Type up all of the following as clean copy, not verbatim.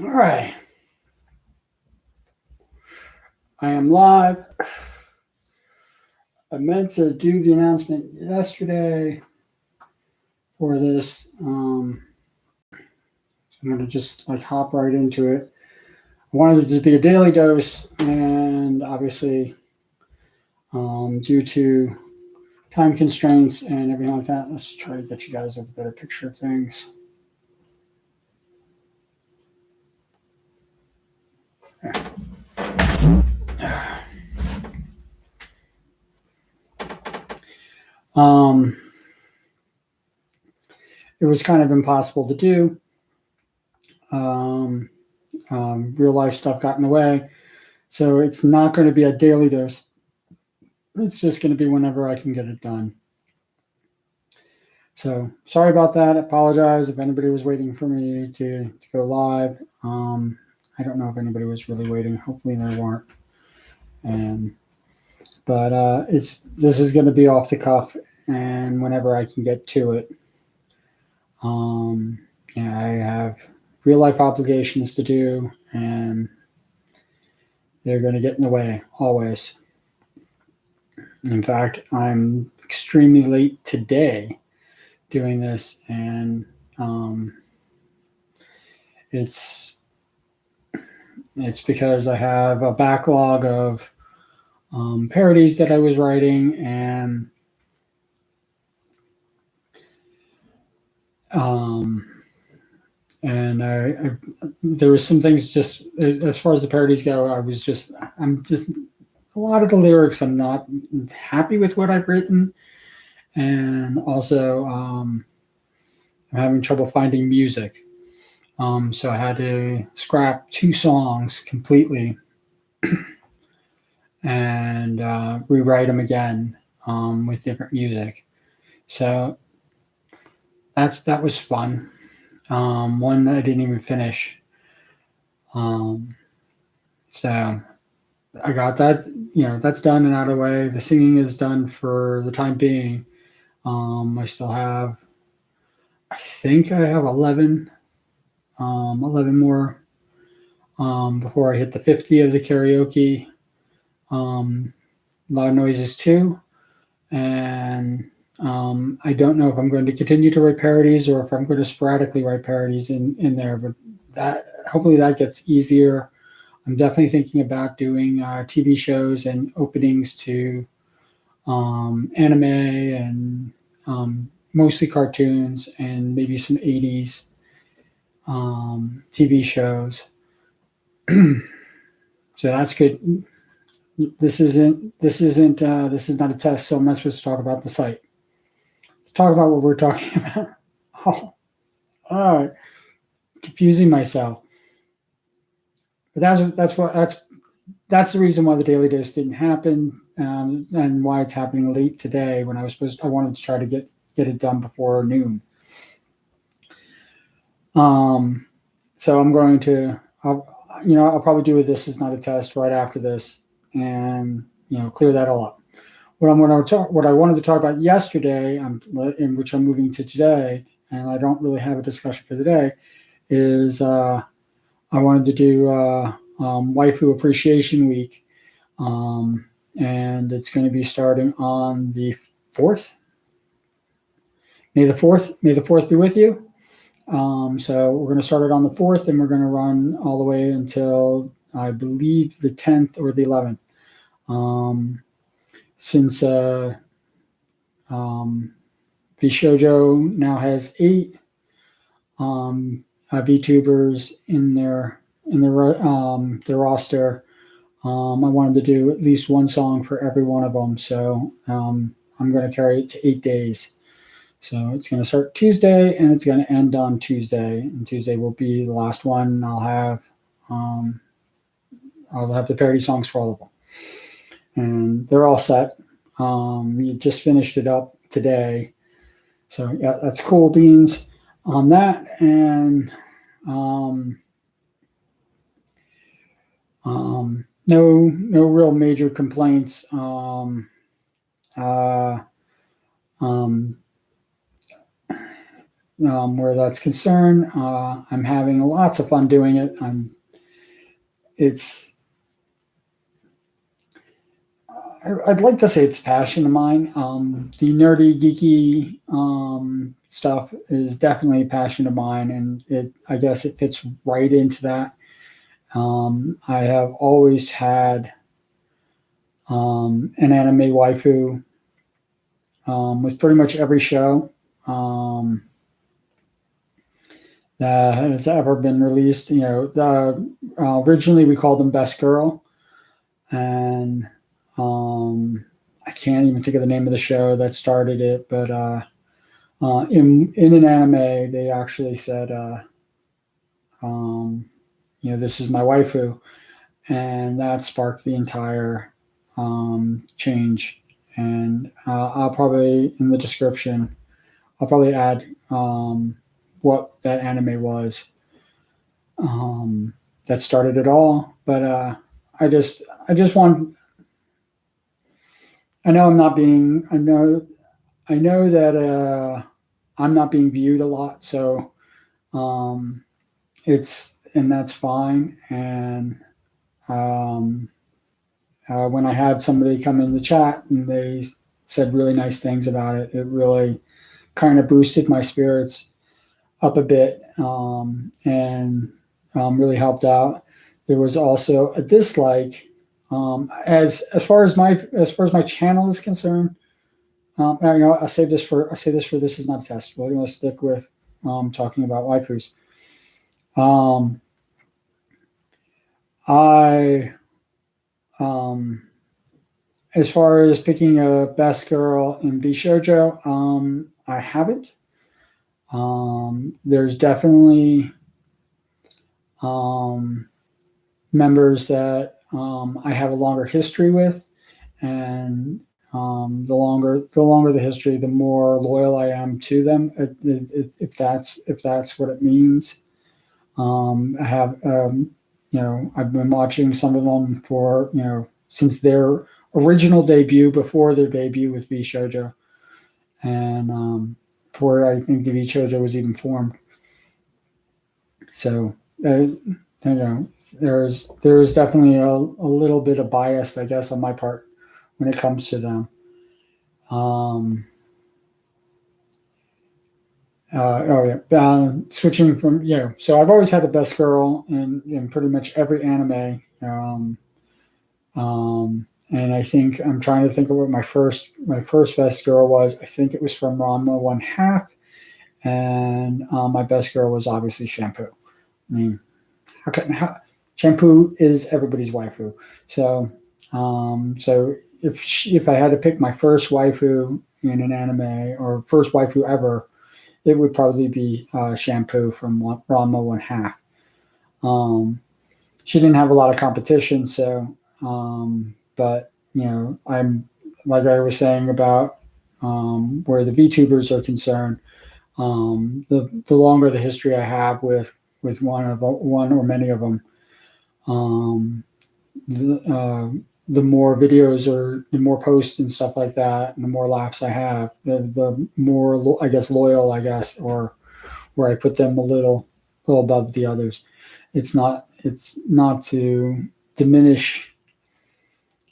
All right. I am live. I meant to do the announcement yesterday for this. I'm going to just like hop right into it. I wanted it to be a daily dose, and obviously, due to time constraints and everything like that, let's try to get you guys a better picture of things. Um, it was kind of impossible to do. Um, Real life stuff got in the way. So it's not going to be a daily dose. It's just going to be whenever I can get it done. So sorry about that. I apologize if anybody was waiting for me to go live. I don't know if anybody was really waiting. Hopefully they weren't. But this is going to be off the cuff and whenever I can get to it. Yeah, I have real life obligations to do, and they're going to get in the way always. In fact, I'm extremely late today doing this, and it's because I have a backlog of parodies that I was writing, and there was some things just as far as the parodies go. I'm just a lot of the lyrics I'm not happy with what I've written, and also I'm having trouble finding music. So I had to scrap 2 songs completely and rewrite them again with different music. So that was fun. One I didn't even finish. So I got that. That's done and out of the way. The singing is done for the time being. I still have, I think I have 11 more before I hit the 50 of the karaoke. Loud noises too, and I don't know if I'm going to continue to write parodies or if I'm going to sporadically write parodies in there. But that hopefully that gets easier. I'm definitely thinking about doing TV shows and openings to anime and mostly cartoons and maybe some 80s TV shows. So that's good. This is not a test, so I'm not supposed to talk about the site. Let's talk about what we're talking about. Oh, all right, confusing myself. But that's the reason why the daily dose didn't happen, and why it's happening late today when I wanted to try to get it done before noon. So I'm going to, I'll probably do this is not a test right after this, and clear that all up. What I wanted to talk about yesterday, in which I'm moving to today, and I don't really have a discussion for today, is I wanted to do Waifu Appreciation Week, and it's going to be starting on the 4th. May the 4th be with you. So we're going to start it on the 4th, and we're going to run all the way until I believe the 10th or the 11th. Since VShojo now has 8 VTubers in their roster, I wanted to do at least one song for every one of them. So I'm going to carry it to 8 days. So it's going to start Tuesday and it's going to end on Tuesday. And Tuesday will be the last one. I'll have the parody songs for all of them, and they're all set. We just finished it up today, so yeah, that's cool beans on that. And no real major complaints. where that's concerned. I'm having lots of fun doing it. It's I'd like to say it's a passion of mine. The nerdy, geeky stuff is definitely a passion of mine, and I guess it fits right into that. I have always had an anime waifu with pretty much every show that has ever been released. Originally we called them Best Girl, and I can't even think of the name of the show that started it, but in an anime they actually said, this is my waifu, and that sparked the entire change. And I'll probably in the description I'll probably add what that anime was that started it all. But I just want. I know I'm not being. I know that I'm not being viewed a lot, so and that's fine. And when I had somebody come in the chat and they said really nice things about it, it really kind of boosted my spirits up a bit, and really helped out. There was also a dislike, as far as my channel is concerned. I say this for this is not a test. We're going to stick with talking about waifus. I as far as picking a best girl in Bishoujo, I haven't. There's definitely members that I have a longer history with, and the longer the history, the more loyal I am to them. If that's what it means. I have I've been watching some of them for since their original debut, before their debut with V Shoujo, and before I think the V Shoujo was even formed. So there's definitely a little bit of bias, I guess, on my part when it comes to them. Switching from so I've always had the best girl in pretty much every anime. And I think I'm trying to think of what my first best girl was. I think it was from Ranma 1/2, and my best girl was obviously Shampoo. I mean, Shampoo is everybody's waifu. So if I had to pick my first waifu in an anime, or first waifu ever, it would probably be Shampoo from Ranma 1/2. She didn't have a lot of competition, so but I'm, like I was saying about where the VTubers are concerned, the longer the history I have with one or many of them, the more videos or the more posts and stuff like that, and the more laughs I have, the more I guess loyal, or where I put them a little above the others. It's not to diminish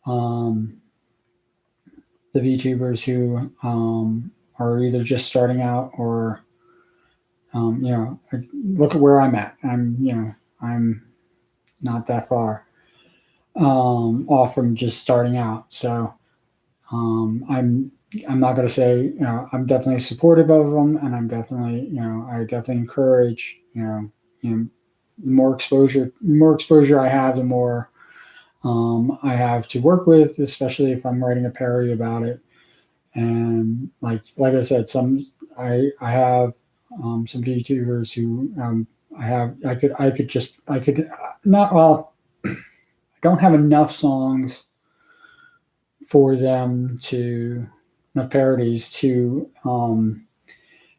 the VTubers who are either just starting out, or look at where I'm at. I'm not that far off from just starting out. So I'm not going to say I'm definitely supportive of them, and I'm definitely I definitely encourage the more exposure I have, the more I have to work with, especially if I'm writing a parody about it. And like I said, I have some VTubers who I could not, well, I don't have enough songs for them to, enough parodies to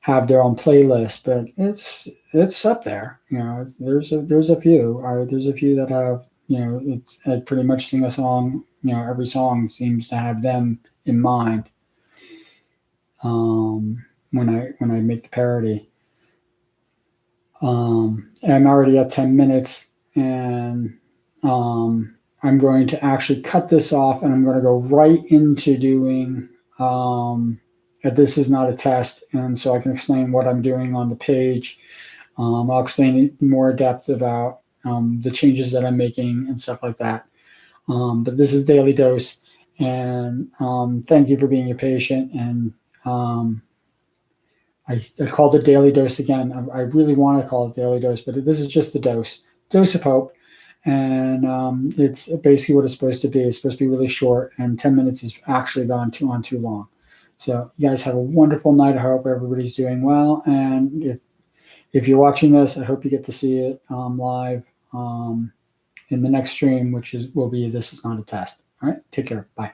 have their own playlist, but it's up there. There's a few that have it's I pretty much sing a song. Every song seems to have them in mind when I make the parody. I'm already at 10 minutes, and I'm going to actually cut this off, and I'm going to go right into doing this is not a test, and so I can explain what I'm doing on the page. I'll explain in more depth about the changes that I'm making and stuff like that. But this is Daily Dose, and thank you for being a patient. And I called it Daily Dose again. I really want to call it Daily Dose, but this is just the dose of hope. And it's basically what it's supposed to be. It's supposed to be really short, and 10 minutes has actually gone too long. So you guys have a wonderful night. I hope everybody's doing well. And if you're watching this, I hope you get to see it live in the next stream, which will be This Is Not a Test. All right, take care. Bye.